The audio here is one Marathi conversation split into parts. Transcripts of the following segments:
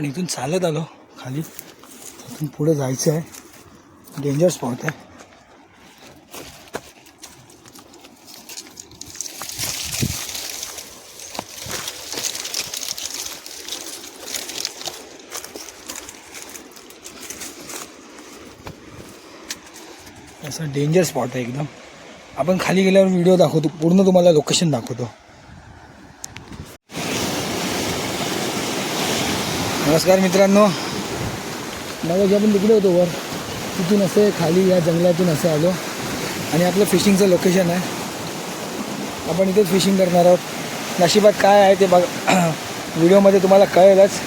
आपण इथून चालत आलो खाली, इथून पुढे जायचं आहे. डेंजर स्पॉट आहे. असं डेंजर स्पॉट आहे एकदम. आपण खाली गेल्यावर व्हिडिओ दाखवतो, पूर्ण तुम्हाला लोकेशन दाखवतो. नमस्कार मित्रांनो, मग आपण तिकडे होतो वर, तिथून असे खाली या जंगलातून असे आलो आणि आपलं फिशिंगचं लोकेशन आहे. आपण इथेच फिशिंग करणार आहोत. नशिबात काय आहे ते बघा, व्हिडिओमध्ये तुम्हाला कळेलच.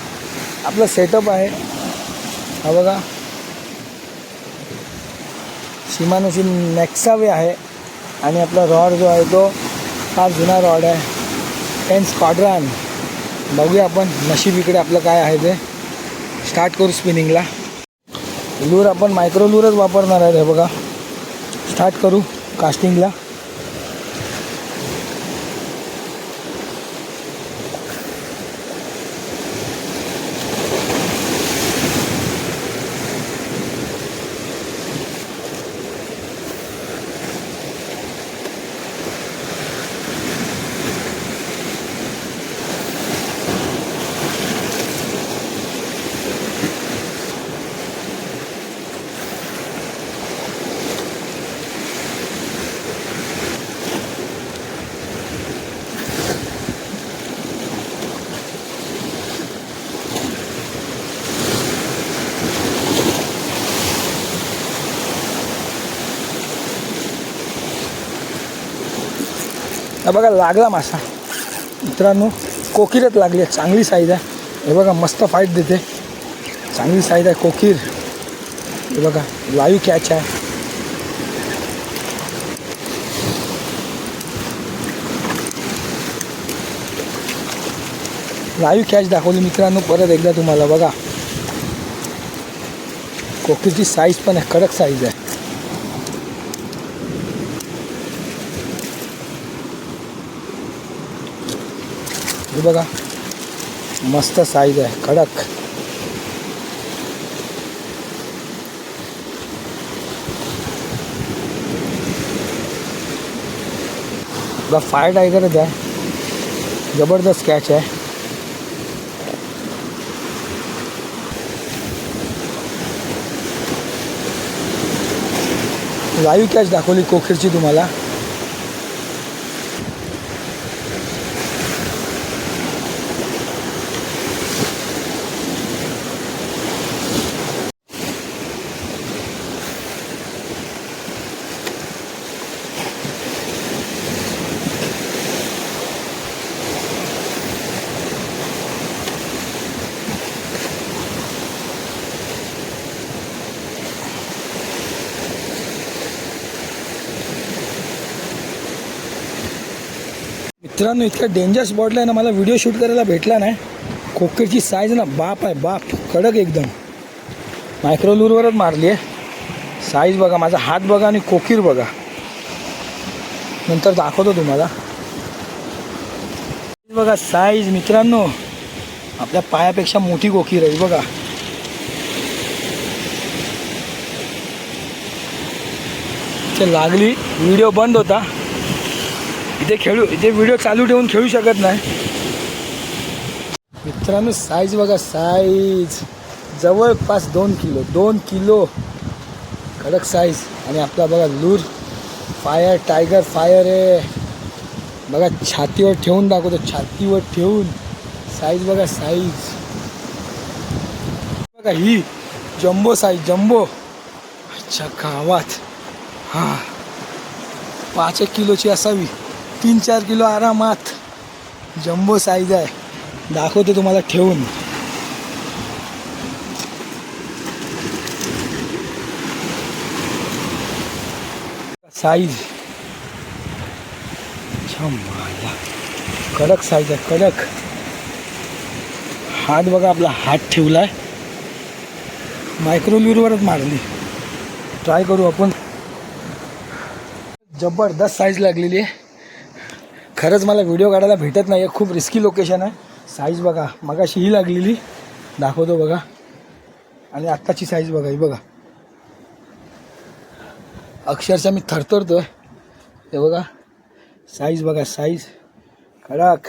आपलं सेटअप आहे हा बघा, शिमानोची नेक्सावे आहे आणि आपला रॉड जो आहे तो फार जुना रॉड आहे, 10 स्क्वाड्रन. बघूया आपण नशीब इकडे आपलं काय आहे ते. स्टार्ट करू स्पिनिंगला. लूर आपण मायक्रो लूरच वापरणार आहे. हे बघा, स्टार्ट करू कास्टिंगला. बघा लागला मासा मित्रांनो, कोकीरच लागली आहे. चांगली साईज आहे. हे बघा मस्त फाईट देते, चांगली साईज आहे कोकीर. हे बघा लाईव्ह कॅच आहे. लाईव्ह कॅच दाखवली मित्रांनो परत एकदा तुम्हाला. बघा कोकीरची साईज पण आहे, कडक साईज आहे. हे बघा मस्त साईज आहे, कडक. बघा फायर टायगरच आहे, जबरदस्त कॅच आहे. लाईव्ह कॅच दाखवली कोकीरची तुम्हाला. मित्रांनो इतका डेंजर स्पॉटला आहे ना, मला व्हिडिओ शूट करायला भेटला नाही. कोकीरची साईज ना बाप आहे बाप, कडक एकदम. मायक्रो लूरवरच मारली आहे. साईज बघा, माझा हात बघा आणि कोकीर बघा, नंतर दाखवतो तुम्हाला. बघा साईज मित्रांनो, आपल्या पायापेक्षा मोठी कोकीर आहे बघा. ते लागली, व्हिडिओ बंद होता. इथे व्हिडिओ चालू ठेवून खेळू शकत नाही मित्रांनो. साईज बघा, साईज जवळपास 2 किलो कडक साईज. आणि आपला बघा लूर फायर टायगर फायर आहे बघा. छातीवर ठेवून दाखवतो, छातीवर ठेवून. साईज बघा, साईज बघा, ही जम्बो साईज, जम्बो. अच्छा गावात हां 5-1 किलोची असावी, 3-4 किलो आरामात. जम्बो साईज आहे, दाखवतो तुम्हाला ठेवून. साईज कडक साईज आहे, कडक. हात बघा, आपला हात ठेवलाय. मायक्रो लूरवरच मारली. ट्राय करू आपण. जबरदस्त साईज लागलेली आहे. खरंच मला व्हिडिओ काढायला भेटत नाही आहे, खूप रिस्की लोकेशन आहे. साईज बघा, मगाशी ही लागलेली दाखवतो बघा. आणि आत्ताची साईज बघा, ही बघा. अक्षरशः मी थरथरतोय. हे बघा साईज बघा, साईज कडक.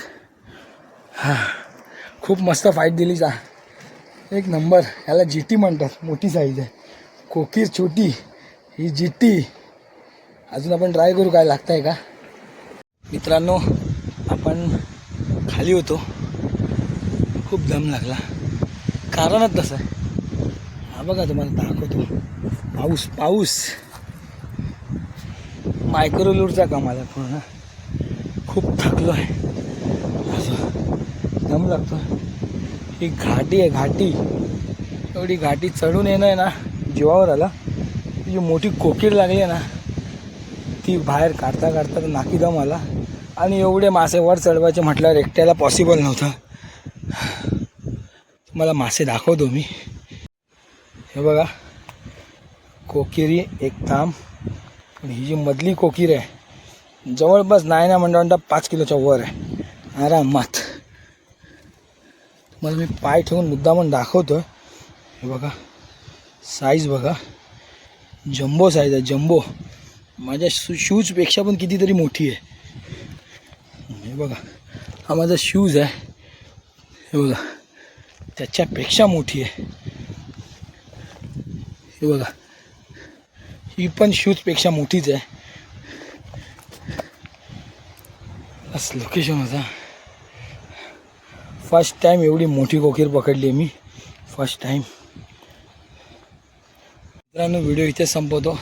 खूप मस्त फाईट दिली जा, एक नंबर. ह्याला GT म्हणतात, मोठी साईज आहे. कोकीर छोटी, ही GT. अजून आपण ट्राय करू काय लागतं आहे का. मित्रांनो आपण खाली होतो, खूप दम लागला, कारणच तसं आहे. हा बघा तुम्हाला दाखवतो, पाऊस पाऊस मायक्रोलूरचा कामाला पूर्ण. खूप थकलो आहे, असं दम लागतो. ही घाटी आहे, घाटी. एवढी घाटी चढून येणं आहे ना, जीवावर आला. जी मोठी कोकीर लागली आहे ना, ती बाहेर काढता काढता तर नाकी दम आला. आणि एवढे मासे वर चढवायचे म्हटल्यावर एकट्याला पॉसिबल नव्हतं. मला मासे दाखवतो मी. हे बघा कोकिरी एक ताम. आणि ही जी मधली कोकीर आहे जवळपास नाही ना म्हणता 5 किलोच्या वर आहे आरामात. मला मी पाय ठेवून मुद्दामून दाखवतो. हे बघा साईज बघा, जम्बो साईज आहे, जम्बो. माझ्या शूजपेक्षा पण कितीतरी मोठी आहे. हे बघा हा माझा शूज आहे, हे बघा त्याच्यापेक्षा मोठी आहे. हे बघा ही पण शूजपेक्षा मोठीच आहे. असं लोकेशन होता. फर्स्ट टाईम एवढी मोठी कोकीर पकडली आहे मी, फर्स्ट टाईम. मित्रांनो व्हिडिओ इथे संपवतो.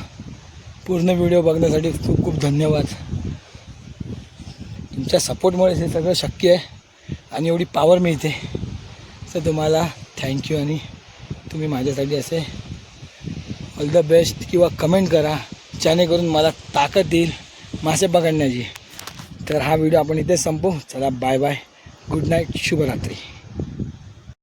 पूर्ण व्हिडिओ बघण्यासाठी खूप खूप धन्यवाद. तुमच्या सपोर्टमुळे हे सगळं शक्य आहे आणि एवढी पावर मिळते. तर तुम्हाला थँक्यू. आणि तुम्ही माझ्यासाठी असे ऑल द बेस्ट किंवा कमेंट करा, जेणेकरून मला ताकद येईल मासे पकडण्याची. तर हा व्हिडिओ आपण इथेच संपवू. चला बाय बाय, गुड नाईट, शुभरात्री.